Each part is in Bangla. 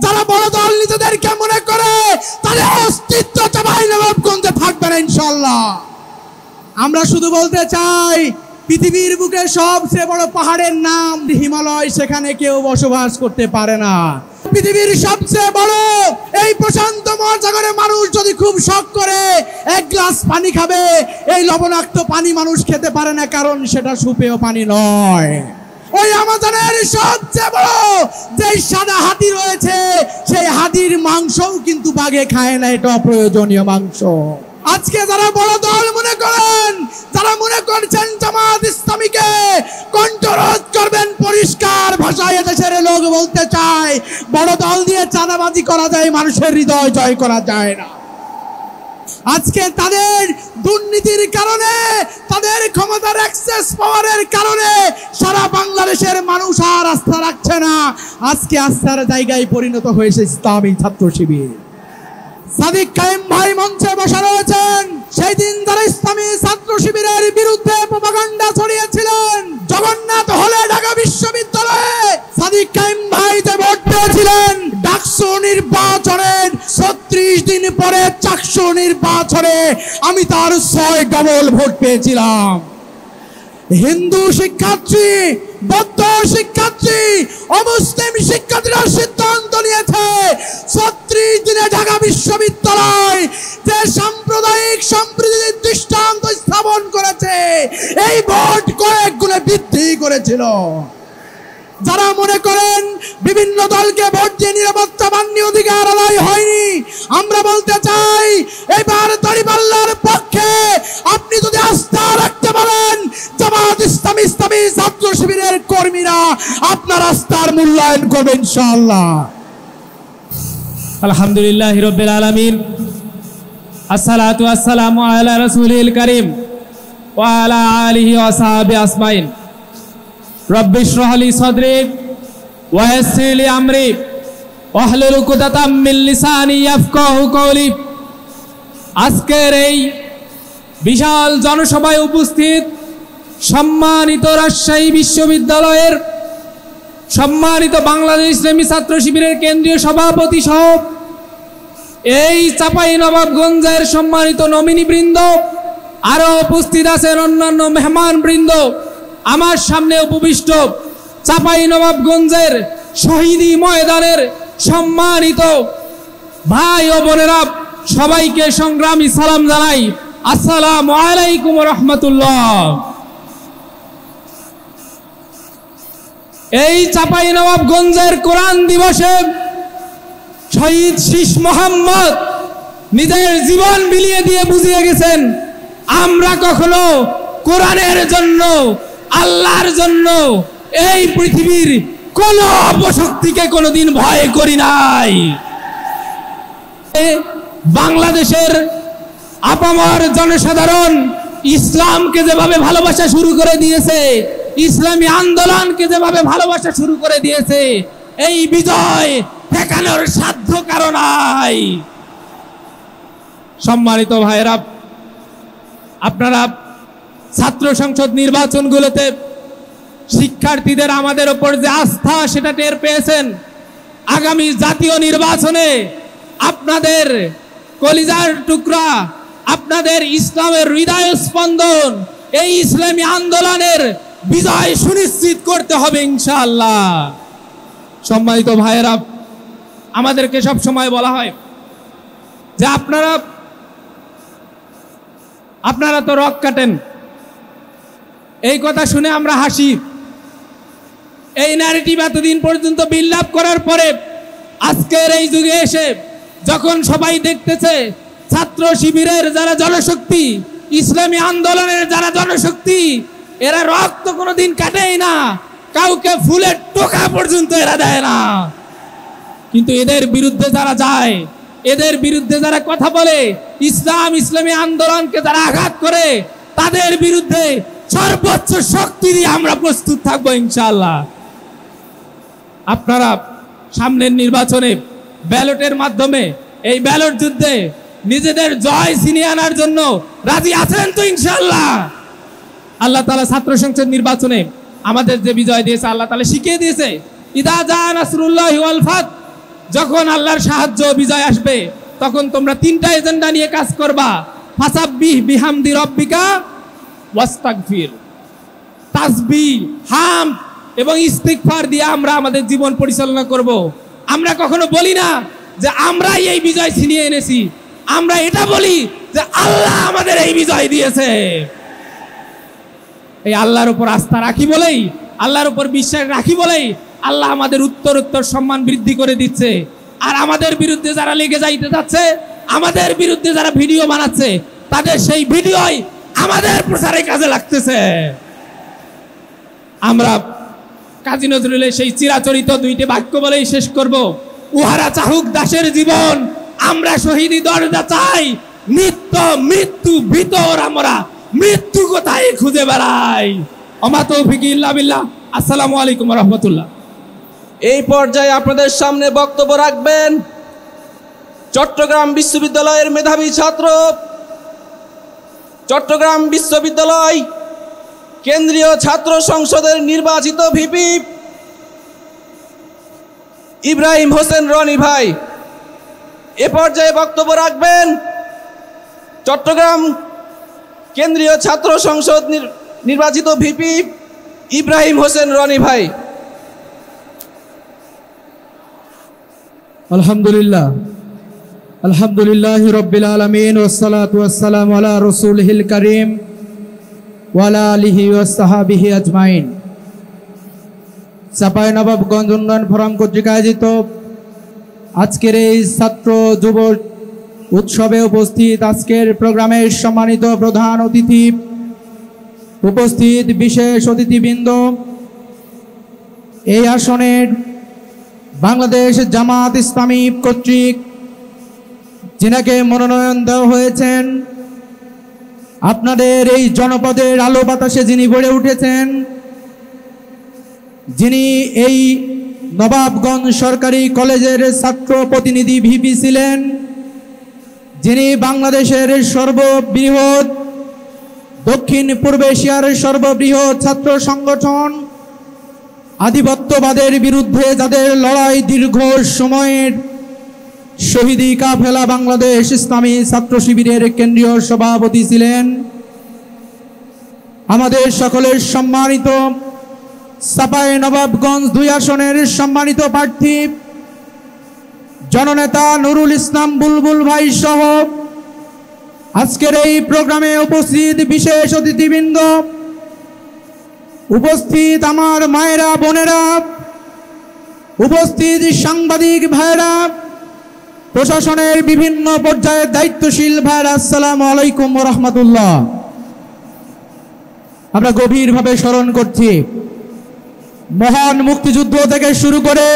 যারা বড় দল নিজেদেরকে মনে করে তাদের অস্তিত্ব চাঁপাইনবাবগঞ্জে থাকবে না ইনশাআল্লাহ। আমরা শুধু বলতে চাই, পৃথিবীর বুকে সবচেয়ে বড় পাহাড়ের নাম হিমালয়, সেখানে কেউ বসবাস করতে পারে না। পৃথিবীর সবচেয়ে বড় এই প্রশান্ত মহাসাগরে মানুষ যদি খুব শখ করে এক গ্লাস পানি খাবে, এই লবণাক্ত পানি মানুষ খেতে পারে না, কারণ সেটা সুপেয় পানি নয়। ওই আমাজনের সবচেয়ে বড় যে সাদা হাতি রয়েছে, সেই হাতির মাংসও কিন্তু বাঘে খায় না, এটা অপ্রয়োজনীয় মাংস। আজকে যারা বড় দল মনে করেন, যারা মনে করছেন জামাত ইসলামীকে কণ্ঠরোধ করবেন, পরিষ্কার ভাষায় দেশের লোক বলতে চায়, বড় দল দিয়ে চাঁদাবাজি করা যায়, মানুষের হৃদয় জয় করা যায় না। আজকে তাদের দুর্নীতির কারণে, তাদের ক্ষমতার অ্যাক্সেস পাওয়ারের কারণে সারা বাংলাদেশের মানুষ আর আস্থা রাখছে না। আজকে আস্থার জায়গায় পরিণত হয়েছে ইসলামী ছাত্র শিবির। সাদিক কায়েম ভাই মঞ্চে বসা রয়েছেন। সেই দিন যারা ইসলামী ছাত্র শিবিরের বিরুদ্ধে প্রপাগান্ডা ছড়িয়েছিলেন, জগন্নাথ হলে ঢাকা বিশ্ববিদ্যালয়ে সাদিক কায়েম ভাই যে ভোট পেয়েছিলেন, ডাকসু নির্বাচনের 36 দিন পরে চাকসু নির্বাচনে আমি তার 6 ডবল ভোট পেয়েছিলাম। হিন্দু শিক্ষার্থী, বৌদ্ধ শিক্ষার্থী, অমুসলিম শিক্ষার্থীরা সিদ্ধান্ত নিয়েছে 36 দিনে ঢাকা বিশ্ববিদ্যালয় যে সাম্প্রদায়িক সম্প্রীতির দৃষ্টান্ত স্থাপন করেছে, এই ভোট কয়েক গুণে বৃদ্ধি করেছিল। যারা মনে করেন বিভিন্ন দলকে ভোট দিয়ে নিরাপত্তা বাহিনী অধিকার আদায় হয়নি, আমরা বলতে চাই এবার দাঁড়িপাল্লার পক্ষে আপনি যদি আস্থা রাখতে পারেন, জামাত ইসলামী ছাত্র শিবিরের কর্মীরা আপনার আস্থার মূল্যায়ন করবে ইনশাআল্লাহ। আলহামদুলিল্লাহি রাব্বিল আলামিন, আসসালাতু ওয়াসসালামু আলা রাসূলিল কারীম ওয়া আলা আলিহি ওয়া সাহবিহি আজমাইন। রব্বি ইশরাহ লি সাদরি ওয়া ইয়াসসির লি আমরি ওয়াহলুল উকদাতাম মিন লিসানি ইয়াফকাহু কওলি। আজকের এই বিশাল জনসভায় উপস্থিত সম্মানিত রাজশাহী বিশ্ববিদ্যালয়ের সম্মানিত বাংলাদেশ ইসলামী ছাত্র শিবিরের কেন্দ্রীয় সভাপতি সহ এই চাঁপাইনবাবগঞ্জের সম্মানিত নমিনী বৃন্দ, আরো উপস্থিত আছেন অন্যান্য মেহমান বৃন্দ, আমার সামনে উপবিষ্ট চাঁপাইনবাবগঞ্জের শহীদি ময়দানের সম্মানিত ভাই ও বোনেরা, সবাইকে সংগ্রামী সালাম জানাই, আসসালামু আলাইকুম ওয়া রাহমাতুল্লাহ। এই চাঁপাইনবাবগঞ্জের কোরআন দিবসে শহীদ শীষ মোহাম্মদ নিজের জীবন বিলিয়ে দিয়ে বুঝিয়ে গেছেন, আমরা কখনো কোরআনের জন্য, আল্লাহর জন্য এই পৃথিবীর কোন অপশক্তিকে কোনোদিন ভয় করি নাই। বাংলাদেশের আপামর জনসাধারণ ইসলামকে যেভাবে ভালোবাসা শুরু করে দিয়েছে, ইসলামী আন্দোলনকে যেভাবে ভালোবাসা শুরু করে দিয়েছে, এই বিজয় ঠেকানোর সাধ্য কারো নাই। সম্মানিত ভাইরা, আপনারা ছাত্র সংসদ নির্বাচনগুলোতে শিক্ষার্থীদের আমাদের উপর যে আস্থা, সেটা টের পেয়েছেন। আগামী জাতীয় নির্বাচনে আপনাদের কলিজার টুকরা, আপনাদের ইসলামের হৃদয় স্পন্দন, এই ইসলামী আন্দোলনের বিজয় সুনিশ্চিত করতে হবে ইনশাআল্লাহ। সম্মানিত ভাইয়েরা, আমাদেরকে সব সময় বলা হয় যে আপনারা তো রক কাটেন। এই কথা শুনে আমরা হাসি। এই ন্যারেটিভ এতদিন পর্যন্ত বিল্ড আপ করার পরে আজকের এই যুগে এসে যখন সবাই দেখতেছে ছাত্র শিবিরের যারা জনশক্তি, ইসলামী আন্দোলনের যারা জনশক্তি, এরা রক্ত কোনোদিন কাটেই না, কাউকে ফুলের টোকা পর্যন্ত এরা দেয় না, কিন্তু এদের বিরুদ্ধে যারা যায়, এদের বিরুদ্ধে যারা কথা বলে, ইসলামী আন্দোলনকে যারা আঘাত করে, তাদের বিরুদ্ধে সর্বোচ্চ শক্তি দিয়ে আমরা প্রস্তুত থাকবো ইনশাআল্লাহ। আপনারা সামনের নির্বাচনে ব্যালটের মাধ্যমে এই ব্যালট যুদ্ধে নিজেদের জয় ছিনিয়ে আনার জন্য রাজি আছেন তো ইনশাআল্লাহ? আল্লাহ তাআলা ছাত্র সংসদ নির্বাচনে আমাদের যে বিজয় দিয়েছে, আল্লাহ তাআলা শিখিয়ে দিয়েছে, ইদা জা নাসরুল্লাহি ওয়াল ফাত, যখন আল্লাহর সাহায্য বিজয় আসবে তখন তোমরা তিনটা এজেন্ডা নিয়ে কাজ করবা। ফাসাব্বিহ বিহামদি রাব্বিকা ওয়াস্তাগফির। তাসবিহ, হামদ এবং ইস্তিগফার দিয়ে আমরা আমাদের জীবন পরিচালনা করব। আমরা কখনো বলি না যে আমরাই এই বিজয় ছিনিয়ে এনেছি, আমরা এটা বলি যে আল্লাহ আমাদের এই বিজয় দিয়েছে। এই আল্লাহর উপর আস্থা রাখি বলেই, আল্লাহর উপর বিশ্বাস রাখি বলেই আল্লাহ আমাদের উত্তর সম্মান বৃদ্ধি করে দিচ্ছে। আর আমাদের বিরুদ্ধে যারা লেগে যাইতে যাচ্ছে, আমাদের বিরুদ্ধে যারা ভিডিও বানাচ্ছে, তাদের সেই ভিডিওই আমাদের প্রচারে কাজে লাগতেছে। আমরা কাজী নজরুলের সেই চিরাচরিত দুইটি বাক্য বলেই শেষ করব। উহারা চাহুক দাসের জীবন, আমরা শহীদি দরজা চাই। নিত্য মৃত্যু ভিতর আমরা মৃত্যু কোথায় খুঁজে বেড়াই। ওমা তৌফিক ইল্লা বিল্লাহ। আসসালামু আলাইকুম ওয়া রাহমাতুল্লাহ। এই পর্যায়ে আপনাদের সামনে বক্তব্য রাখবেন চট্টগ্রাম বিশ্ববিদ্যালয়ের মেধাবী ছাত্র, চট্টগ্রাম বিশ্ববিদ্যালয় কেন্দ্রীয় ছাত্র সংসদের নির্বাচিত ভিপি ইব্রাহিম হোসেন রনি ভাই। এ পর্যায়ে বক্তব্য রাখবেন চট্টগ্রাম কেন্দ্রীয় ছাত্র সংসদ নির্বাচিত ভিপি ইব্রাহিম হোসেন রনি ভাই। আলহামদুলিল্লাহ, আলহামদুলিল্লাহি রাব্বিল আলামিন ওয়াসসালাতু ওয়াসসালামু আলা রাসূলিল কারীম ওয়া আলা আলিহি ওয়া সাহবিহি আজমাইন। চাঁপাইনবাবগঞ্জ উন্নয়ন ফোরাম কর্তৃক আয়োজিত আজকের এই ছাত্র যুব উৎসবে উপস্থিত আজকের প্রোগ্রামের সম্মানিত প্রধান অতিথি, উপস্থিত বিশেষ অতিথিবৃন্দ, এই আসনের বাংলাদেশ জামাত ইসলামী কর্তৃক যিনাকে মনোনয়ন দেওয়া হয়েছেন, আপনাদের এই জনপদের আলো বাতাসে যিনি গড়ে উঠেছেন, যিনি এই নবাবগঞ্জ সরকারি কলেজের ছাত্র প্রতিনিধি ভিপি ছিলেন, যিনি বাংলাদেশের সর্ববৃহৎ দক্ষিণ পূর্ব এশিয়ার সর্ববৃহৎ ছাত্র সংগঠন আধিপত্যবাদের বিরুদ্ধে যাদের লড়াই দীর্ঘ সময়ের শহীদি কাফেলা বাংলাদেশ ইসলামী ছাত্র শিবিরের কেন্দ্রীয় সভাপতি ছিলেন, আমাদের সকলের সম্মানিত চাঁপাইনবাবগঞ্জ 2 আসনের সম্মানিত প্রার্থী জননেতা নুরুল ইসলাম বুলবুল ভাই সহ আজকের এই প্রোগ্রামে উপস্থিত বিশেষ অতিথিবৃন্দ, উপস্থিত আমার মায়েরা বোনেরা, উপস্থিত সাংবাদিক ভাইরা, প্রশাসনের বিভিন্ন পর্যায়ের দায়িত্বশীল ভাইরা, আসসালামু আলাইকুম ওয়া রাহমাতুল্লাহ। আমরা গভীরভাবে স্মরণ করছি মহান মুক্তিযুদ্ধ থেকে শুরু করে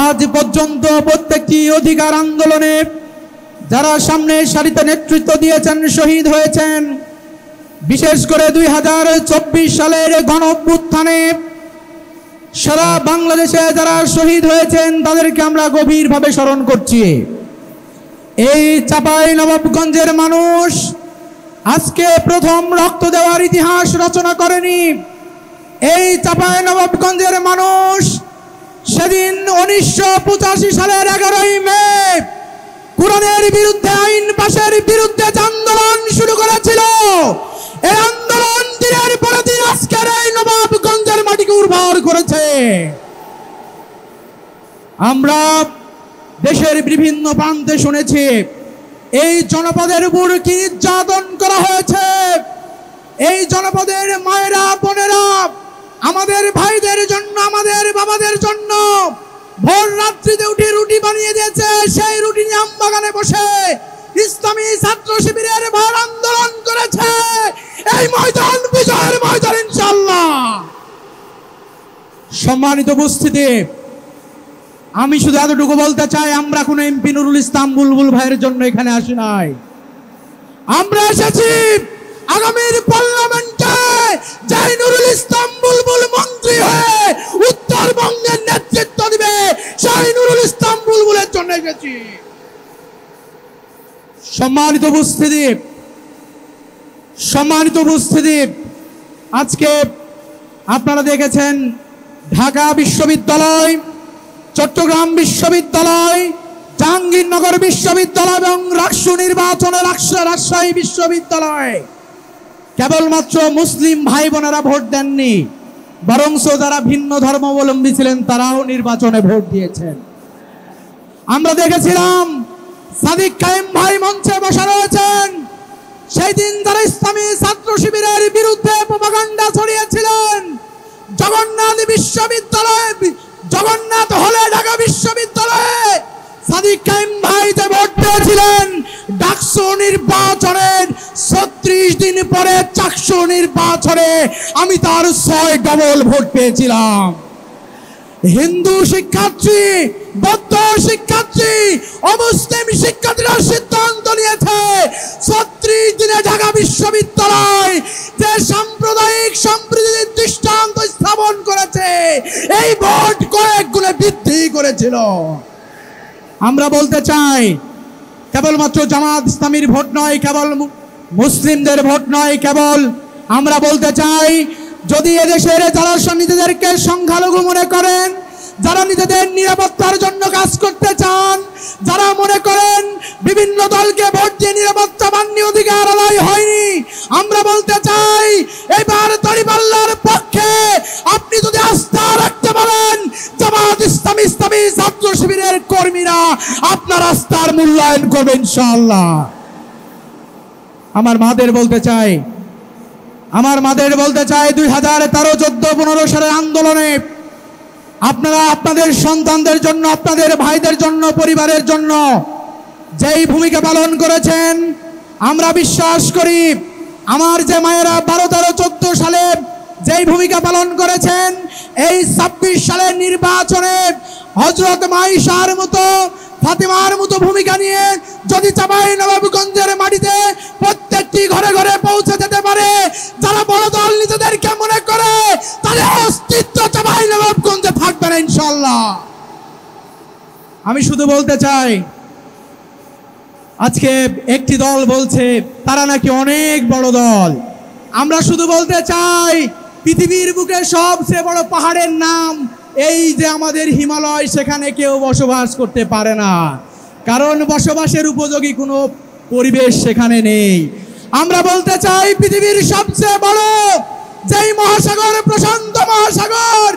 আজ পর্যন্ত প্রত্যেকটি অধিকার আন্দোলনে যারা সামনের সারিতে নেতৃত্ব দিয়েছেন, শহীদ হয়েছেন, বিশেষ করে 2024 সালের গণঅভ্যুত্থানে সারা বাংলাদেশে যারা শহীদ হয়েছেন তাদেরকে আমরা গভীরভাবে স্মরণ করছি। এই চাঁপাইনবাবগঞ্জের মানুষ আজকে প্রথম রক্ত দেওয়ার ইতিহাস রচনা করেনি। এই চাঁপাইনবাবগঞ্জের মানুষ সেদিন 1985 সালের 11ই মে কোরআনের বিরুদ্ধে, আইন পাশের বিরুদ্ধে আন্দোলন শুরু করেছিল। এই আন্দোলন দিনের পর দিন আজকের এই নবাবগঞ্জের মাটিকে উর্বর করেছে। আমরা দেশের বিভিন্ন প্রান্তে শুনেছি এই জনপদের উপর কি নির্যাতন করা হয়েছে। এই জনপদের মায়েরা বোনেরা আমাদের ভাইদের জন্য, আমাদের বাবাদের জন্য ভোর রাত্রিতে উঠে রুটি বানিয়ে দিয়েছে। সেই রুটি নিয়ে আমবাগানে বসে ইসলামী ছাত্র শিবিরের ভোর আন্দোলন করেছে। এই ময়দান বিজয়ের ময়দান ইনশাআল্লাহ। সম্মানিত উপস্থিতি, আমি শুধু এতটুকু বলতে চাই, আমরা কোনো এমপি নুরুল ইসলাম বুলবুল ভাইয়ের জন্য এখানে আসি নাই। আমরা এসেছি আগামীর পার্লামেন্টে যাই নুরুল ইসলাম বুলবুল মন্ত্রী হয়ে উত্তরবঙ্গের নেতৃত্ব দিবে, সেই নুরুল ইসলাম বুলবুলের জন্য এসেছি। সম্মানিত উপস্থিতি, আজকে আপনারা দেখেছেন ঢাকা বিশ্ববিদ্যালয় চট্টগ্রাম বিশ্ববিদ্যালয়, জাহাঙ্গীরনগর বিশ্ববিদ্যালয় এবং রাকসু নির্বাচনে রাজশাহী বিশ্ববিদ্যালয় কেবলমাত্র মুসলিম ভাই বোনেরা ভোট দেননি, বরঞ্চ যারা ভিন্ন ধর্মাবলম্বী ছিলেন তারাও নির্বাচনে ভোট দিয়েছেন। আমরা দেখেছিলাম সাদিক কায়েম ভাই মঞ্চে বসে রয়েছেন, সেই দিন যারা ইসলামী ছাত্র শিবিরের বিরুদ্ধে প্রপাগান্ডা ছড়িয়েছিলেন, জগন্নাথ হলে ঢাকা বিশ্ববিদ্যালয়ে সাদিক কায়েম ভাই যে ভোট পেয়েছিলেন, ডাকসু নির্বাচনের 36 দিন পরে চাকসু নির্বাচনে আমি তার 6 ডবল ভোট পেয়েছিলাম। হিন্দু শিক্ষার্থী, বৌদ্ধ শিক্ষার্থী, অমুসলিম শিক্ষার্থীরা সিদ্ধান্ত নিয়েছে 36 দিনে ঢাকা বিশ্ববিদ্যালয় যে সাম্প্রদায়িক সম্প্রীতির দৃষ্টান্ত স্থাপন করেছে, এই ভোট কয়েক গুণে বৃদ্ধি করেছিল। আমরা বলতে চাই কেবলমাত্র জামাত ইসলামীর ভোট নয়, কেবল মুসলিমদের ভোট নয়, কেবল আমরা বলতে চাই যদি এদেশের যারা নিজেদেরকে সংখ্যালঘু মনে করেন, যারা নিজেদের নিরাপত্তার জন্য কাজ করতে চান, যারা মনে করেন বিভিন্ন দলকে ভোট দিয়ে নিরাপত্তা মান্য অধিকার আদায় হয়নি, আমরা বলতে চাই এবার দাঁড়িপাল্লার পক্ষে আপনি যদি আস্থা রাখতে পারেন, জামাত ইসলামী ছাত্র শিবিরের কর্মীরা আপনার আস্থার মূল্যায়ন করবে ইনশাআল্লাহ। আমার মাদের বলতে চাই 2013, 14, 15 সালের আন্দোলনে আপনারা আপনাদের সন্তানদের জন্য, আপনাদের ভাইদের জন্য, পরিবারের জন্য যেই ভূমিকা পালন করেছেন, আমরা বিশ্বাস করি আমার যে মায়েরা 12, 13, 14 সালে যেই ভূমিকা পালন করেছেন, এই 26 সালের নির্বাচনে হযরত মাইশার মতো, ফাতেমার মতো ভূমিকা নিয়ে যদি চাঁপাইনবাবগঞ্জের মাটিতে প্রত্যেকটি ঘরে ঘরে পৌঁছে যেতে পারে, যারা বড় দল নিজেদেরকে মনে করে তাদের অস্তিত্ব চাঁপাইনবাবগঞ্জে থাকবে না ইনশাআল্লাহ। আমি শুধু বলতে চাই আজকে একটি দল বলছে তারা নাকি অনেক বড় দল। আমরা শুধু বলতে চাই পৃথিবীর বুকে সবচেয়ে বড় পাহাড়ের নাম এই যে আমাদের হিমালয়, সেখানে কেউ বসবাস করতে পারে না, কারণ বসবাসের উপযোগী কোনো পরিবেশ সেখানে নেই। আমরা বলতে চাই পৃথিবীর সবচেয়ে বড় যেই মহাসাগর, প্রশান্ত মহাসাগর,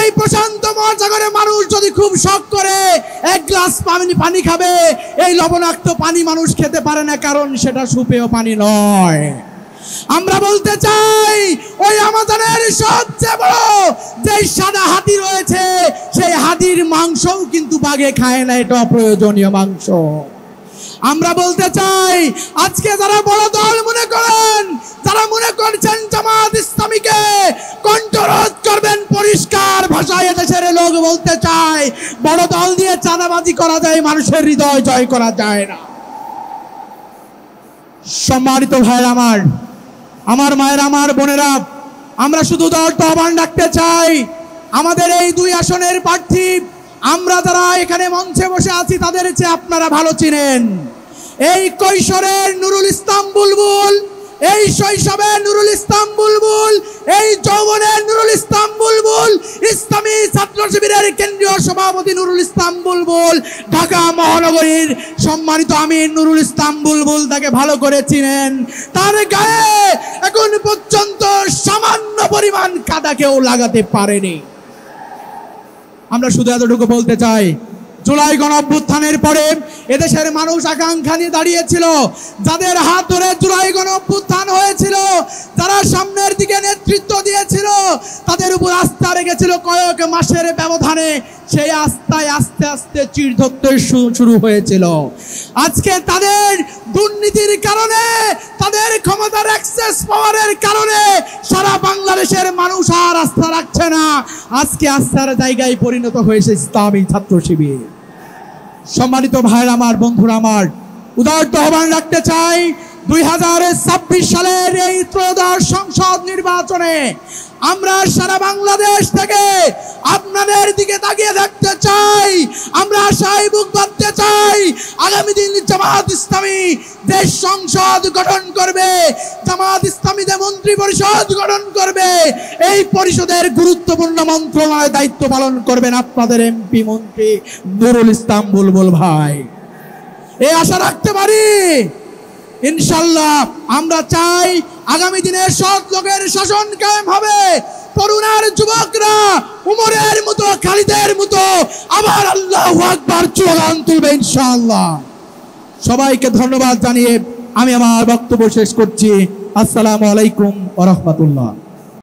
এই প্রশান্ত মহাসাগরে মানুষ যদি খুব শখ করে 1 গ্লাস পানি খাবে, এই লবণাক্ত পানি মানুষ খেতে পারে না, কারণ সেটা সুপেয় পানি নয়। আমরা বলতে চাই ওই আমাজনের সবচেয়ে বড় যে সাদা হাতি রয়েছে, সেই হাতির মাংসও কিন্তু বাঘে খায় না, এটা অপ্রয়োজনীয় মাংস। আমরা বলতে চাই আজকে যারা বড় দল মনে করেন, যারা মনে করছেন জামাত ইসলামীকে কণ্ঠরোধ করবেন, পরিষ্কার ভাষায় দেশের লোক বলতে চায় বড় দল দিয়ে চাঁদাবাজি করা যায়, মানুষের হৃদয় জয় করা যায় না। সম্মানিত ভাইরা আমার মায়েরা, আমার বোনেরা, আমরা শুধু দলটা আহ্বান রাখতে চাই আমাদের এই 2 আসনের প্রার্থী, আমরা যারা এখানে মঞ্চে বসে আছি তাদের চেয়ে আপনারা ভালো চিনেন। এই কৈশোরের নুরুল ইসলাম বুলবুল, এই শৈশবের নুরুল ইসলাম বুলবুল, এই যৌবনের নুরুল ইসলাম বুলবুল, ইসলামী ছাত্র শিবিরের কেন্দ্রীয় সভাপতি নুরুল ইসলাম বুলবুল, ঢাকা মহানগরীর সম্মানিত আমির নুরুল ইসলাম বুলবুল তাকে ভালো করে চিনেন। তার গায়ে এখন পর্যন্ত সামান্য পরিমাণ কাদা কেউ লাগাতে পারেনি। আমরা শুধু এতটুকু বলতে চাই, জুলাই গণঅভ্যুত্থানের পরে এদেশের মানুষ আকাঙ্ক্ষা নিয়ে দাঁড়িয়েছিল, যাদের হাত ধরে জুলাই গণঅভ্যুত্থান হয়েছিল, যারা সামনের দিকে নেতৃত্ব দিয়েছিল, তাদের উপর আস্থা রেখেছিল কয়েক মাসের ব্যবধানে, সেই আস্থায় আস্তে আস্তে চিড় ধরতে শুরু হয়েছিল। আজকে তাদের দুর্নীতির কারণে, তাদের ক্ষমতার অ্যাক্সেস পাওয়ারের কারণে সারা বাংলাদেশের মানুষ আর আস্থা রাখছে না। আজকে আস্থার জায়গায় পরিণত হয়েছে ইসলামী ছাত্র শিবির। সম্মানিত ভাইরা আমার, বন্ধুরা আমার, উদারত আহ্বান রাখতে চাই 2026 সালের এই ত্রয়োদশ সংসদ নির্বাচনে আমরা সারা বাংলাদেশ থেকে আপনাদের দিকে তাকিয়ে থাকতে চাই। আমরা আশায় বুক বাঁধতে চাই, আগামী দিন জামাত ইসলামী দেশ সংসদ গঠন করবে, জামাত ইসলামী মন্ত্রী পরিষদ গঠন করবে। এই পরিষদের গুরুত্বপূর্ণ মন্ত্রণালয়ের দায়িত্ব পালন করবেন আপনাদের এমপি মন্ত্রী নুরুল ইসলাম বুলবুল ভাই। এই আশা রাখতে পারি ইনশাল্লাহ। আমরা চাই আগামী দিনে সৎ লোকের শাসন কায়েম হবে, তরুণ আর যুবকরা উমরের মতো খালিদের মতো আবার আল্লাহু আকবার স্লোগান তুলবে ইনশাআল্লাহ। সবাইকে ধন্যবাদ জানিয়ে আমি আমার বক্তব্য শেষ করছি। আসসালামু আলাইকুম ওয়া রাহমাতুল্লাহ।